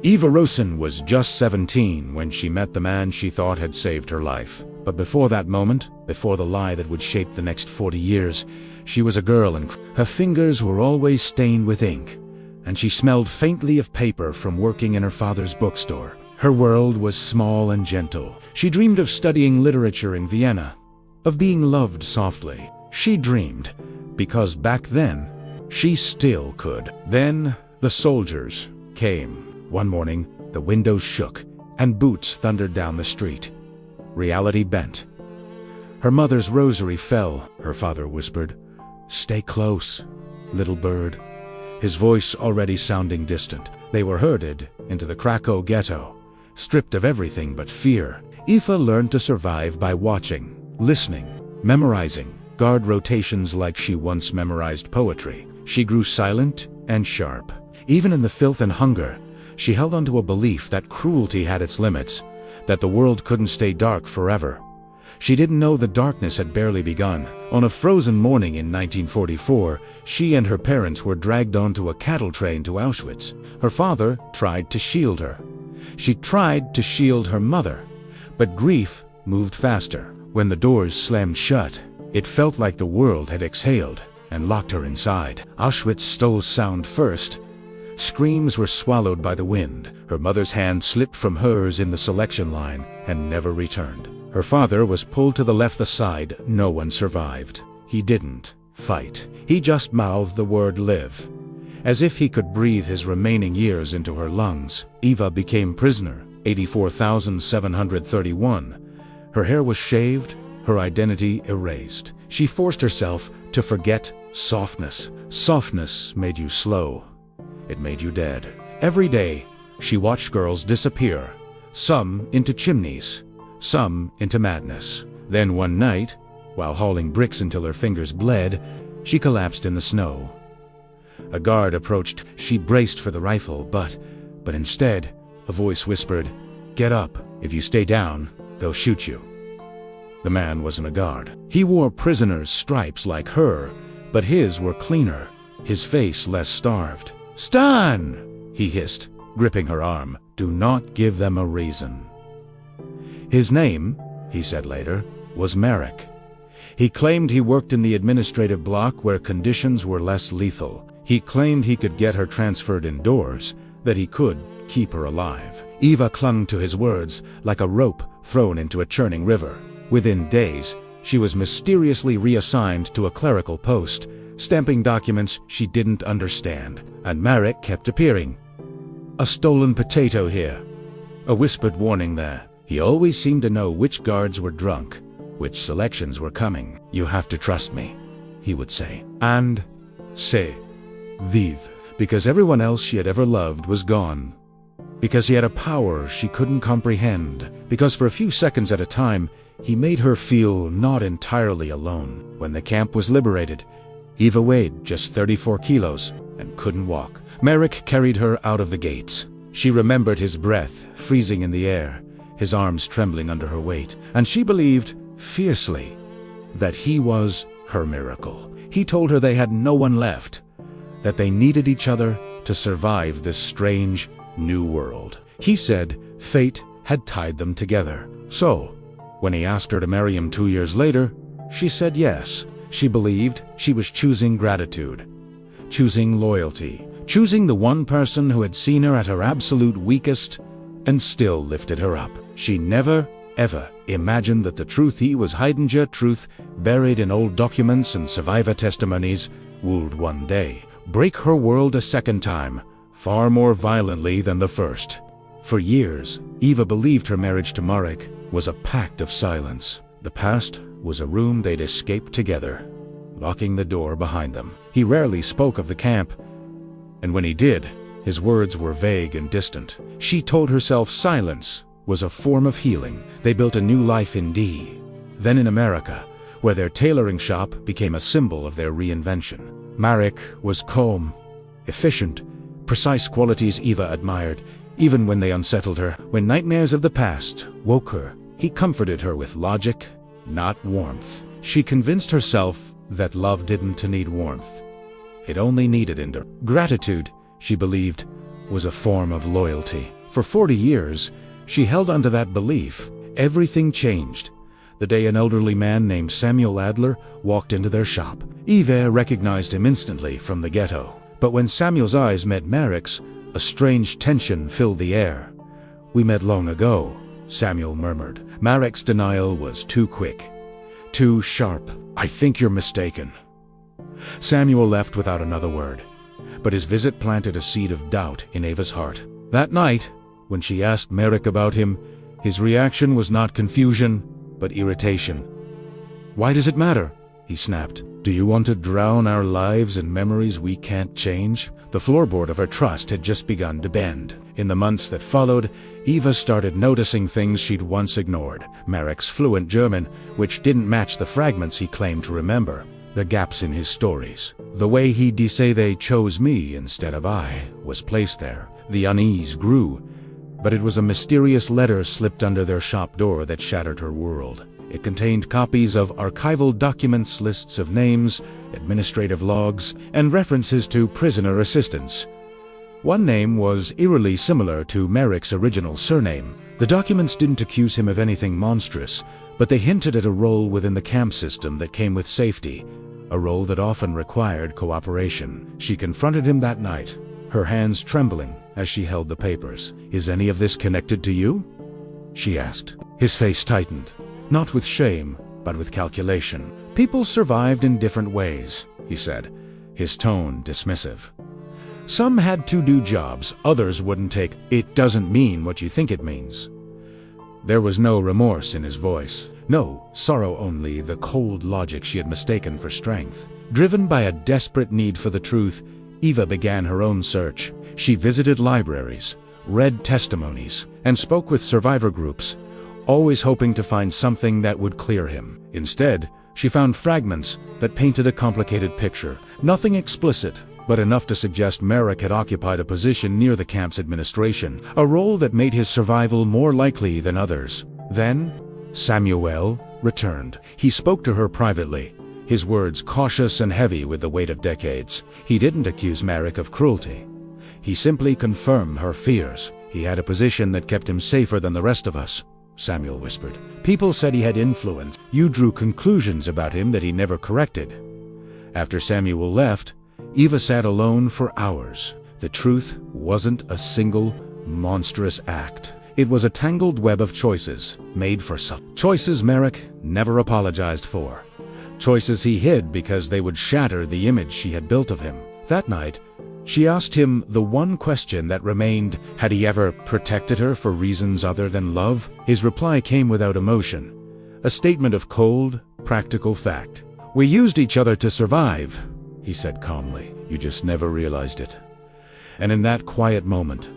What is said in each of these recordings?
Eva Rosen was just 17 when she met the man she thought had saved her life. But before that moment, before the lie that would shape the next 40 years, she was a girl and her fingers were always stained with ink, and she smelled faintly of paper from working in her father's bookstore. Her world was small and gentle. She dreamed of studying literature in Vienna, of being loved softly. She dreamed, because back then, she still could. Then, the soldiers came. One morning, the windows shook, and boots thundered down the street. Reality bent. Her mother's rosary fell. Her father whispered, "Stay close, little bird," his voice already sounding distant. They were herded into the Krakow ghetto, stripped of everything but fear. Eva learned to survive by watching, listening, memorizing guard rotations like she once memorized poetry. She grew silent and sharp. Even in the filth and hunger, she held onto a belief that cruelty had its limits, that the world couldn't stay dark forever. She didn't know the darkness had barely begun. On a frozen morning in 1944, she and her parents were dragged onto a cattle train to Auschwitz. Her father tried to shield her. She tried to shield her mother, but grief moved faster. When the doors slammed shut, it felt like the world had exhaled and locked her inside. Auschwitz stole sound first. Screams were swallowed by the wind. Her mother's hand slipped from hers in the selection line and never returned. Her father was pulled to the left aside. No one survived. He didn't fight. He just mouthed the word live, as if he could breathe his remaining years into her lungs. Eva became prisoner, 84,731. Her hair was shaved, her identity erased. She forced herself to forget softness. Softness made you slow. It made you dead. Every day, she watched girls disappear, some into chimneys, some into madness. Then one night, while hauling bricks until her fingers bled, she collapsed in the snow. A guard approached. She braced for the rifle, but instead, a voice whispered, "Get up. If you stay down, they'll shoot you." The man wasn't a guard. He wore prisoner's stripes like her, but his were cleaner, his face less starved. "Stan!" he hissed, gripping her arm. "Do not give them a reason." His name, he said later, was Marek. He claimed he worked in the administrative block where conditions were less lethal. He claimed he could get her transferred indoors, that he could keep her alive. Eva clung to his words like a rope thrown into a churning river. Within days, she was mysteriously reassigned to a clerical post, stamping documents she didn't understand. And Marek kept appearing. A stolen potato here, a whispered warning there. He always seemed to know which guards were drunk, which selections were coming. "You have to trust me," he would say. And c'est vive. Because everyone else she had ever loved was gone. Because he had a power she couldn't comprehend. Because for a few seconds at a time, he made her feel not entirely alone. When the camp was liberated, Eva weighed just 34 kilos and couldn't walk. Marek carried her out of the gates. She remembered his breath freezing in the air, his arms trembling under her weight, and she believed, fiercely, that he was her miracle. He told her they had no one left, that they needed each other to survive this strange new world. He said fate had tied them together. So, when he asked her to marry him 2 years later, she said yes. She believed she was choosing gratitude, choosing loyalty, choosing the one person who had seen her at her absolute weakest and still lifted her up. She never, ever imagined that the truth he was hiding, truth buried in old documents and survivor testimonies, would one day break her world a second time, far more violently than the first. For years, Eva believed her marriage to Marek was a pact of silence. The past was a room they'd escaped together, locking the door behind them. He rarely spoke of the camp, and when he did, his words were vague and distant. She told herself silence was a form of healing. They built a new life in D, then in America, where their tailoring shop became a symbol of their reinvention. Marek was calm, efficient, precise qualities Eva admired, even when they unsettled her. When nightmares of the past woke her, he comforted her with logic, not warmth. She convinced herself that love didn't need warmth. It only needed gratitude, she believed, was a form of loyalty. For 40 years, she held onto that belief. Everything changed the day an elderly man named Samuel Adler walked into their shop. Eva recognized him instantly from the ghetto. But when Samuel's eyes met Marek's, a strange tension filled the air. "We met long ago," Samuel murmured. Marek's denial was too quick, too sharp. "I think you're mistaken." Samuel left without another word, but his visit planted a seed of doubt in Eva's heart. That night, when she asked Marek about him, his reaction was not confusion, but irritation. "Why does it matter?" he snapped. "Do you want to drown our lives in memories we can't change?" The floorboard of her trust had just begun to bend. In the months that followed, Eva started noticing things she'd once ignored. Marek's fluent German, which didn't match the fragments he claimed to remember. The gaps in his stories. The way he'd say "they chose me instead of I" was placed there. The unease grew, but it was a mysterious letter slipped under their shop door that shattered her world. It contained copies of archival documents, lists of names, administrative logs, and references to prisoner assistants. One name was eerily similar to Marek's original surname. The documents didn't accuse him of anything monstrous, but they hinted at a role within the camp system that came with safety, a role that often required cooperation. She confronted him that night, her hands trembling as she held the papers. "Is any of this connected to you?" she asked. His face tightened, not with shame, but with calculation. "People survived in different ways," he said, his tone dismissive. "Some had to do jobs others wouldn't take. It doesn't mean what you think it means." There was no remorse in his voice. No sorrow, only the cold logic she had mistaken for strength. Driven by a desperate need for the truth, Eva began her own search. She visited libraries, read testimonies, and spoke with survivor groups, always hoping to find something that would clear him. Instead, she found fragments that painted a complicated picture. Nothing explicit, but enough to suggest Marek had occupied a position near the camp's administration, a role that made his survival more likely than others. Then, Samuel returned. He spoke to her privately, his words cautious and heavy with the weight of decades. He didn't accuse Marek of cruelty. He simply confirmed her fears. "He had a position that kept him safer than the rest of us," Samuel whispered. "People said he had influence. You drew conclusions about him that he never corrected." After Samuel left, Eva sat alone for hours. The truth wasn't a single, monstrous act. It was a tangled web of choices, made for some. Choices Marek never apologized for. Choices he hid because they would shatter the image she had built of him. That night, she asked him the one question that remained: had he ever protected her for reasons other than love? His reply came without emotion, a statement of cold, practical fact. "We used each other to survive," he said calmly. "You just never realized it." And in that quiet moment,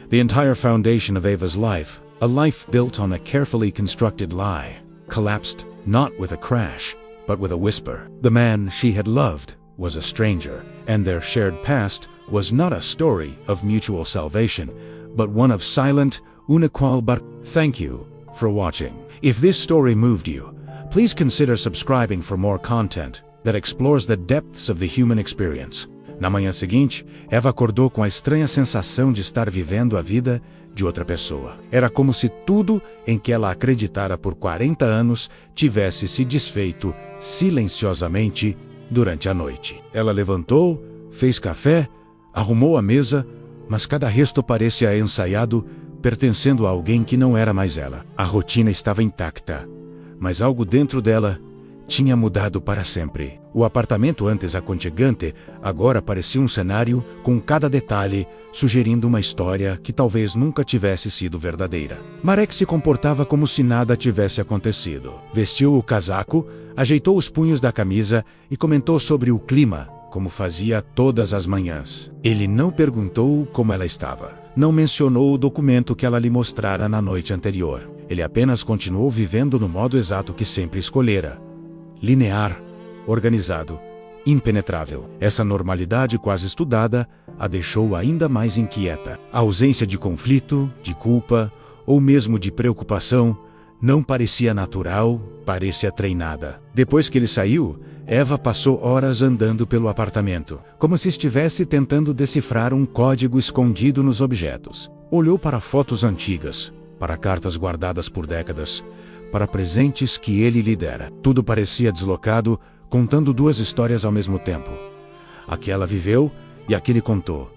the entire foundation of Eva's life, a life built on a carefully constructed lie, collapsed not with a crash, but with a whisper. The man she had loved was a stranger, and their shared past was not a story of mutual salvation, but one of silent, unequivocal. Thank you for watching. If this story moved you, please consider subscribing for more content that explores the depths of the human experience. Na manhã seguinte, Eva acordou com a estranha sensação de estar vivendo a vida de outra pessoa. Era como se tudo em que ela acreditara por 40 anos tivesse se desfeito silenciosamente durante a noite. Ela levantou, fez café, arrumou a mesa, mas cada resto parecia ensaiado, pertencendo a alguém que não era mais ela. A rotina estava intacta, mas algo dentro dela tinha mudado para sempre. O apartamento antes aconchegante agora parecia um cenário com cada detalhe sugerindo uma história que talvez nunca tivesse sido verdadeira. Marek se comportava como se nada tivesse acontecido. Vestiu o casaco, ajeitou os punhos da camisa e comentou sobre o clima, como fazia todas as manhãs. Ele não perguntou como ela estava. Não mencionou o documento que ela lhe mostrara na noite anterior. Ele apenas continuou vivendo no modo exato que sempre escolhera. Linear, organizado, impenetrável. Essa normalidade quase estudada a deixou ainda mais inquieta. A ausência de conflito, de culpa ou mesmo de preocupação não parecia natural, parecia treinada. Depois que ele saiu, Eva passou horas andando pelo apartamento, como se estivesse tentando decifrar um código escondido nos objetos. Olhou para fotos antigas, para cartas guardadas por décadas, para presentes que ele lhe dera. Tudo parecia deslocado, contando duas histórias ao mesmo tempo. A que ela viveu e a que ele contou.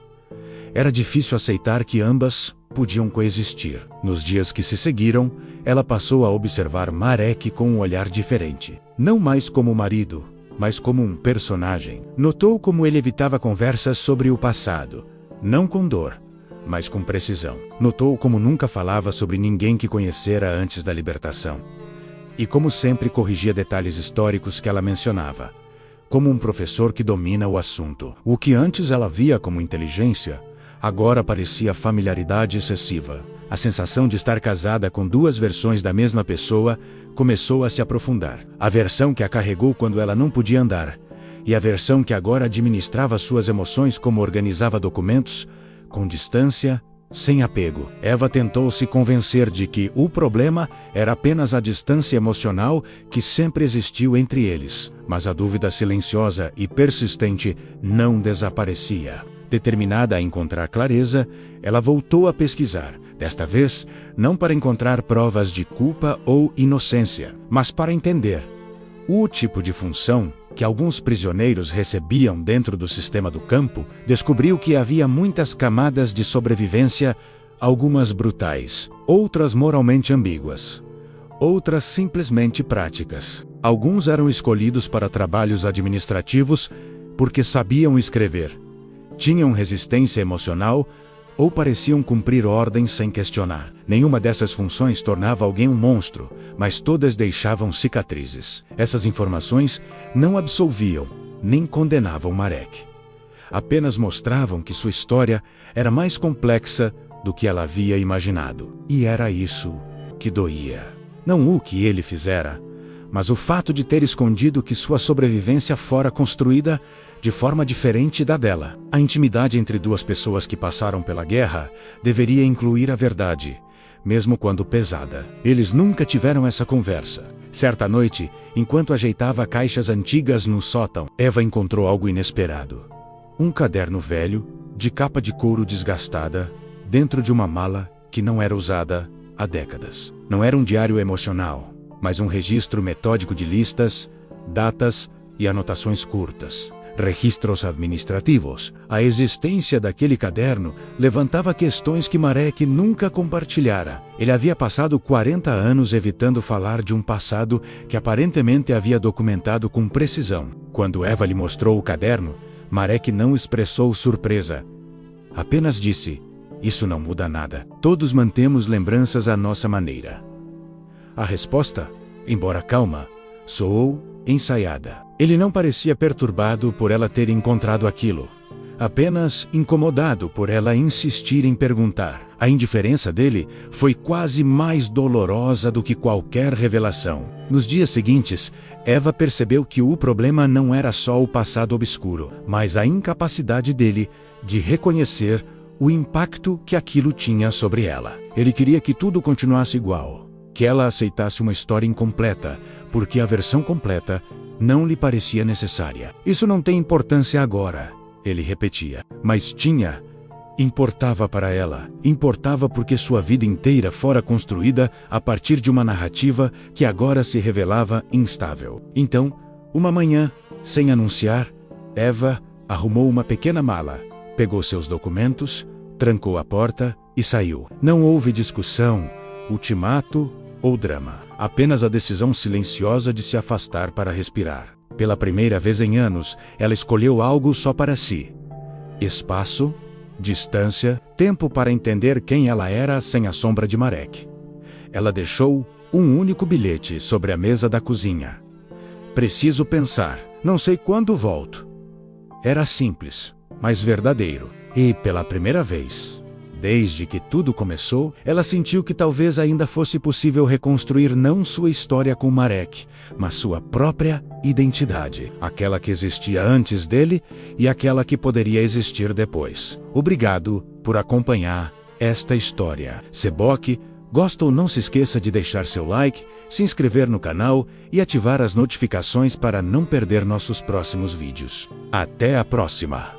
Era difícil aceitar que ambas podiam coexistir. Nos dias que se seguiram, ela passou a observar Marek com um olhar diferente. Não mais como marido, mas como um personagem. Notou como ele evitava conversas sobre o passado, não com dor, mas com precisão. Notou como nunca falava sobre ninguém que conhecera antes da libertação. E como sempre corrigia detalhes históricos que ela mencionava, como um professor que domina o assunto. O que antes ela via como inteligência, agora parecia familiaridade excessiva. A sensação de estar casada com duas versões da mesma pessoa começou a se aprofundar. A versão que a carregou quando ela não podia andar, e a versão que agora administrava suas emoções como organizava documentos, com distância, sem apego. Eva tentou se convencer de que o problema era apenas a distância emocional que sempre existiu entre eles, mas a dúvida silenciosa e persistente não desaparecia. Determinada a encontrar clareza, ela voltou a pesquisar, desta vez não para encontrar provas de culpa ou inocência, mas para entender o tipo de função que alguns prisioneiros recebiam dentro do sistema do campo. Descobriu que havia muitas camadas de sobrevivência, algumas brutais, outras moralmente ambíguas, outras simplesmente práticas. Alguns eram escolhidos para trabalhos administrativos porque sabiam escrever, tinham resistência emocional ou pareciam cumprir ordens sem questionar. Nenhuma dessas funções tornava alguém um monstro, mas todas deixavam cicatrizes. Essas informações não absolviam, nem condenavam Marek. Apenas mostravam que sua história era mais complexa do que ela havia imaginado. E era isso que doía. Não o que ele fizera, mas o fato de ter escondido que sua sobrevivência fora construída de forma diferente da dela. A intimidade entre duas pessoas que passaram pela guerra deveria incluir a verdade, mesmo quando pesada. Eles nunca tiveram essa conversa. Certa noite, enquanto ajeitava caixas antigas no sótão, Eva encontrou algo inesperado. Um caderno velho, de capa de couro desgastada, dentro de uma mala que não era usada há décadas. Não era um diário emocional, mas um registro metódico de listas, datas e anotações curtas. Registros administrativos. A existência daquele caderno levantava questões que Marek nunca compartilhara. Ele havia passado 40 anos evitando falar de um passado que aparentemente havia documentado com precisão. Quando Eva lhe mostrou o caderno, Marek não expressou surpresa. Apenas disse: "Isso não muda nada. Todos mantemos lembranças à nossa maneira." A resposta, embora calma, soou ensaiada. Ele não parecia perturbado por ela ter encontrado aquilo, apenas incomodado por ela insistir em perguntar. A indiferença dele foi quase mais dolorosa do que qualquer revelação. Nos dias seguintes, Eva percebeu que o problema não era só o passado obscuro, mas a incapacidade dele de reconhecer o impacto que aquilo tinha sobre ela. Ele queria que tudo continuasse igual, que ela aceitasse uma história incompleta, porque a versão completa não lhe parecia necessária. "Isso não tem importância agora", ele repetia. Mas tinha. Importava para ela. Importava porque sua vida inteira fora construída a partir de uma narrativa que agora se revelava instável. Então, uma manhã, sem anunciar, Eva arrumou uma pequena mala, pegou seus documentos, trancou a porta e saiu. Não houve discussão, ultimato ou drama. Apenas a decisão silenciosa de se afastar para respirar. Pela primeira vez em anos, ela escolheu algo só para si. Espaço, distância, tempo para entender quem ela era sem a sombra de Marek. Ela deixou um único bilhete sobre a mesa da cozinha. "Preciso pensar. Não sei quando volto." Era simples, mas verdadeiro. E pela primeira vez, desde que tudo começou, ela sentiu que talvez ainda fosse possível reconstruir não sua história com Marek, mas sua própria identidade. Aquela que existia antes dele e aquela que poderia existir depois. Obrigado por acompanhar esta história. Seboque, Gostou? Não se esqueça de deixar seu like, se inscrever no canal e ativar as notificações para não perder nossos próximos vídeos. Até a próxima!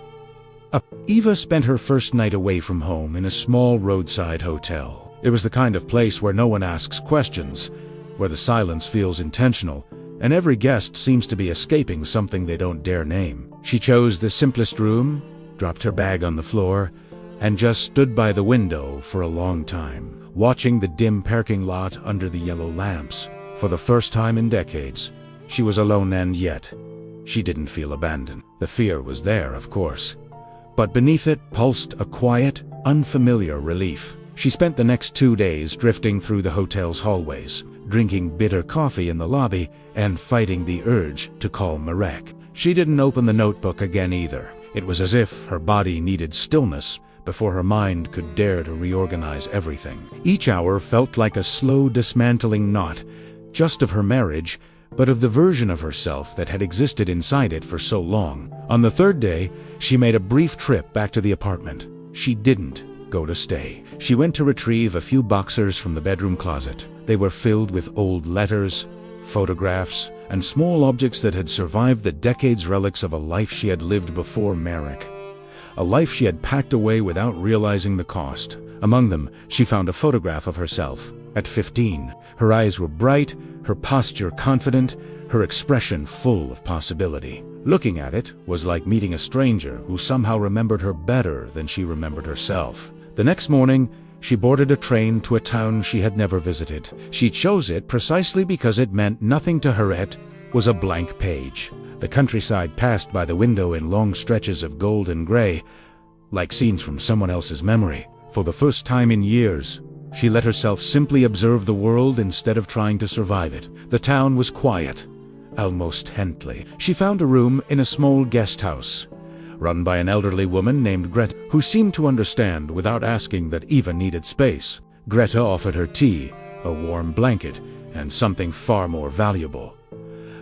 Eva spent her first night away from home in a small roadside hotel. It was the kind of place where no one asks questions, where the silence feels intentional, and every guest seems to be escaping something they don't dare name. She chose the simplest room, dropped her bag on the floor, and just stood by the window for a long time, watching the dim parking lot under the yellow lamps. For the first time in decades, she was alone, and yet she didn't feel abandoned. The fear was there, of course, but beneath it pulsed a quiet, unfamiliar relief. She spent the next 2 days drifting through the hotel's hallways, drinking bitter coffee in the lobby and fighting the urge to call Marek. She didn't open the notebook again either. It was as if her body needed stillness before her mind could dare to reorganize everything. Each hour felt like a slow dismantling not just of her marriage, but of the version of herself that had existed inside it for so long. On the third day, she made a brief trip back to the apartment. She didn't go to stay. She went to retrieve a few boxers from the bedroom closet. They were filled with old letters, photographs, and small objects that had survived the decades, relics of a life she had lived before Marek. A life she had packed away without realizing the cost. Among them, she found a photograph of herself at 15. Her eyes were bright, her posture confident, her expression full of possibility. Looking at it was like meeting a stranger who somehow remembered her better than she remembered herself. The next morning, she boarded a train to a town she had never visited. She chose it precisely because it meant nothing to her. It was a blank page. The countryside passed by the window in long stretches of gold and gray, like scenes from someone else's memory. For the first time in years, she let herself simply observe the world instead of trying to survive it. The town was quiet, almost Hentley. She found a room in a small guest house, run by an elderly woman named Greta, who seemed to understand without asking that Eva needed space. Greta offered her tea, a warm blanket, and something far more valuable: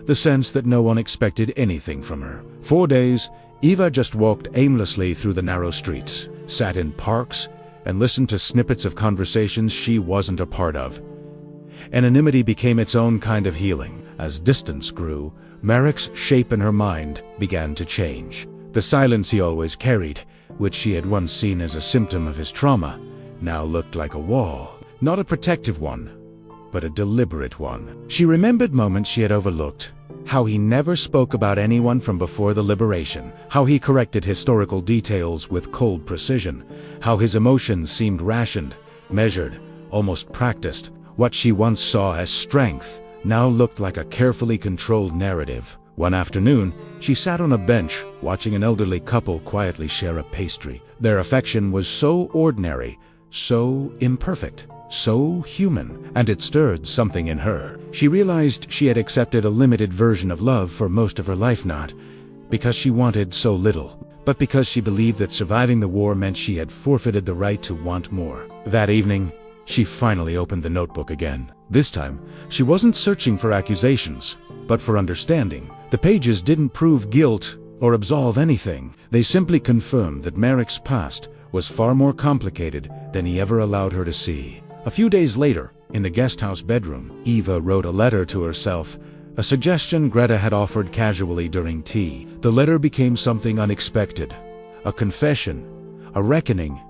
the sense that no one expected anything from her. 4 days, Eva just walked aimlessly through the narrow streets, sat in parks, and listened to snippets of conversations she wasn't a part of. Anonymity became its own kind of healing. As distance grew, Marek's shape in her mind began to change. The silence he always carried, which she had once seen as a symptom of his trauma, now looked like a wall. Not a protective one, but a deliberate one. She remembered moments she had overlooked. How he never spoke about anyone from before the liberation. How he corrected historical details with cold precision. How his emotions seemed rationed, measured, almost practiced. What she once saw as strength now looked like a carefully controlled narrative. One afternoon, she sat on a bench watching an elderly couple quietly share a pastry. Their affection was so ordinary, so imperfect, so human, and it stirred something in her. She realized she had accepted a limited version of love for most of her life, not because she wanted so little, but because she believed that surviving the war meant she had forfeited the right to want more. That evening, she finally opened the notebook again. This time, she wasn't searching for accusations, but for understanding. The pages didn't prove guilt or absolve anything. They simply confirmed that Marek's past was far more complicated than he ever allowed her to see. A few days later, in the guesthouse bedroom, Eva wrote a letter to herself, a suggestion Greta had offered casually during tea. The letter became something unexpected, a confession, a reckoning,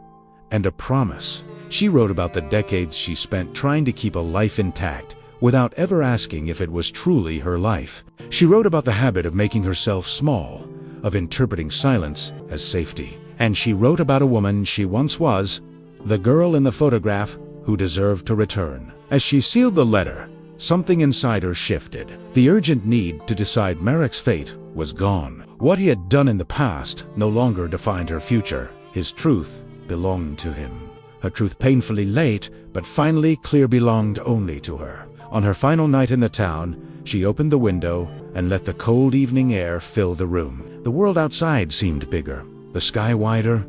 and a promise. She wrote about the decades she spent trying to keep a life intact, without ever asking if it was truly her life. She wrote about the habit of making herself small, of interpreting silence as safety. And she wrote about a woman she once was, the girl in the photograph who deserved to return. As she sealed the letter, something inside her shifted. The urgent need to decide Marek's fate was gone. What he had done in the past no longer defined her future. His truth belonged to him. Her truth, painfully late, but finally clear, belonged only to her. On her final night in the town, she opened the window and let the cold evening air fill the room. The world outside seemed bigger, the sky wider,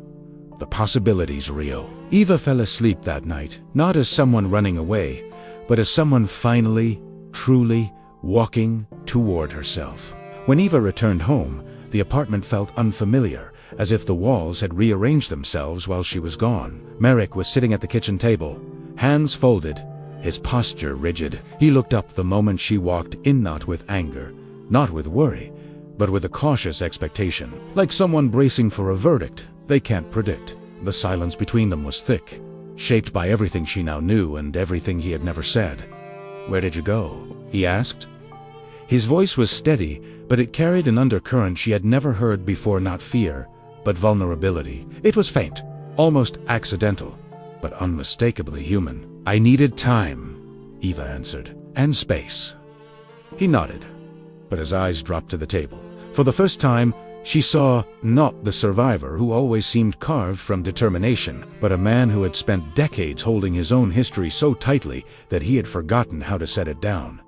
the possibilities real. Eva fell asleep that night, not as someone running away, but as someone finally, truly walking toward herself. When Eva returned home, the apartment felt unfamiliar, as if the walls had rearranged themselves while she was gone. Marek was sitting at the kitchen table, hands folded, his posture rigid. He looked up the moment she walked in, not with anger, not with worry, but with a cautious expectation, like someone bracing for a verdict they can't predict. The silence between them was thick, shaped by everything she now knew and everything he had never said. "Where did you go?" he asked. His voice was steady, but it carried an undercurrent she had never heard before, not fear, but vulnerability. It was faint, almost accidental, but unmistakably human. "I needed time," Eva answered, "and space." He nodded, but his eyes dropped to the table. For the first time, she saw not the survivor who always seemed carved from determination, but a man who had spent decades holding his own history so tightly that he had forgotten how to set it down.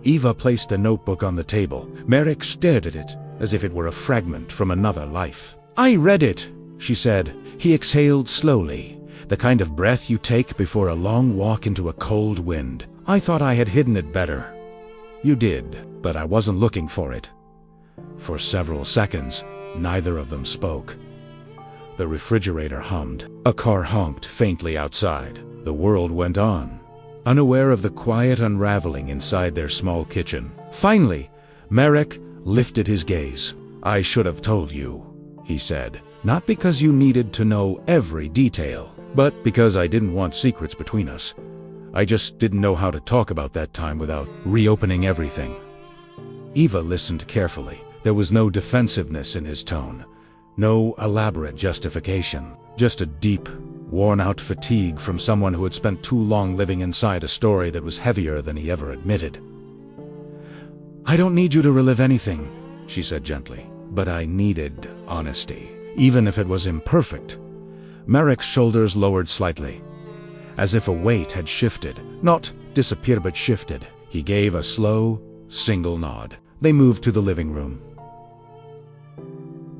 Eva placed the notebook on the table. Marek stared at it, as if it were a fragment from another life. "I read it," she said. He exhaled slowly, the kind of breath you take before a long walk into a cold wind. "I thought I had hidden it better." "You did, but I wasn't looking for it." For several seconds, neither of them spoke. The refrigerator hummed. A car honked faintly outside. The world went on, unaware of the quiet unraveling inside their small kitchen. Finally, Marek lifted his gaze. "I should have told you," he said. "Not because you needed to know every detail, but because I didn't want secrets between us. I just didn't know how to talk about that time without reopening everything." Eva listened carefully. There was no defensiveness in his tone, no elaborate justification, just a deep, worn-out fatigue from someone who had spent too long living inside a story that was heavier than he ever admitted. "I don't need you to relive anything," she said gently, "but I needed honesty, even if it was imperfect." Marek's shoulders lowered slightly, as if a weight had shifted, not disappeared but shifted. He gave a slow, single nod. They moved to the living room.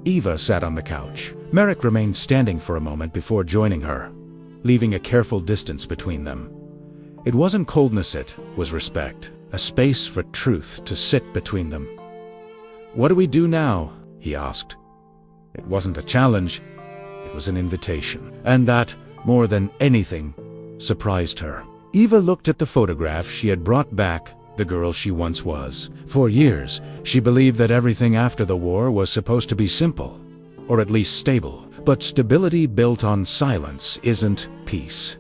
Eva sat on the couch. Marek remained standing for a moment before joining her, leaving a careful distance between them. It wasn't coldness, it was respect, a space for truth to sit between them. "What do we do now?" he asked. It wasn't a challenge, it was an invitation. And that, more than anything, surprised her. Eva looked at the photograph she had brought back, the girl she once was. For years, she believed that everything after the war was supposed to be simple, or at least stable. But stability built on silence isn't peace.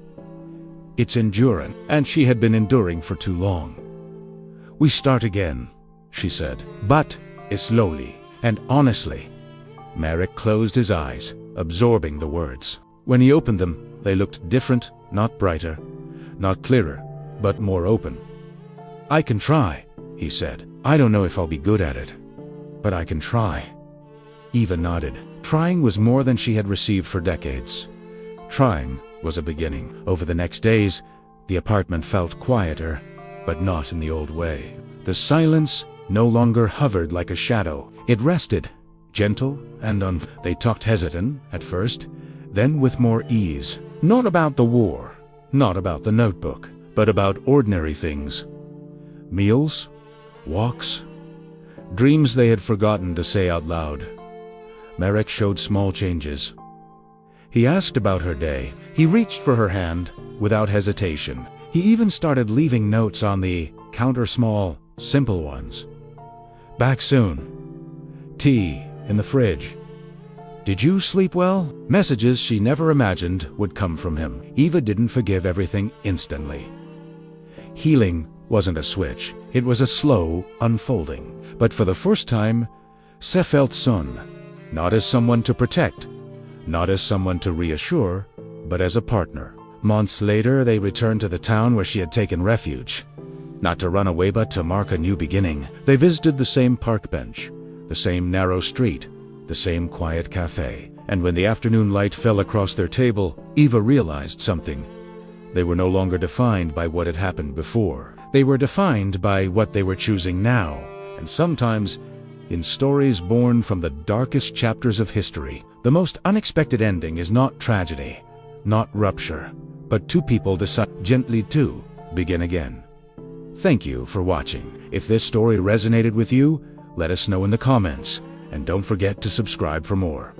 It's endurance, and she had been enduring for too long. "We start again," she said, "but slowly and honestly." Marek closed his eyes, absorbing the words. When he opened them, they looked different, not brighter, not clearer, but more open. "I can try," he said. "I don't know if I'll be good at it, but I can try." Eva nodded. Trying was more than she had received for decades. Trying was a beginning. Over the next days, the apartment felt quieter, but not in the old way. The silence no longer hovered like a shadow. It rested, gentle and They talked hesitant at first, then with more ease. Not about the war, not about the notebook, but about ordinary things. Meals, walks, dreams they had forgotten to say out loud. Marek showed small changes. He asked about her day. He reached for her hand without hesitation. He even started leaving notes on the counter, small, simple ones. "Back soon. Tea in the fridge. Did you sleep well?" Messages she never imagined would come from him. Eva didn't forgive everything instantly. Healing wasn't a switch. It was a slow unfolding. But for the first time, she felt seen, not as someone to protect, not as someone to reassure, but as a partner. Months later, they returned to the town where she had taken refuge. Not to run away, but to mark a new beginning. They visited the same park bench, the same narrow street, the same quiet cafe. And when the afternoon light fell across their table, Eva realized something. They were no longer defined by what had happened before. They were defined by what they were choosing now. And sometimes, in stories born from the darkest chapters of history, the most unexpected ending is not tragedy, not rupture, but two people decide gently to begin again. Thank you for watching. If this story resonated with you, let us know in the comments, and don't forget to subscribe for more.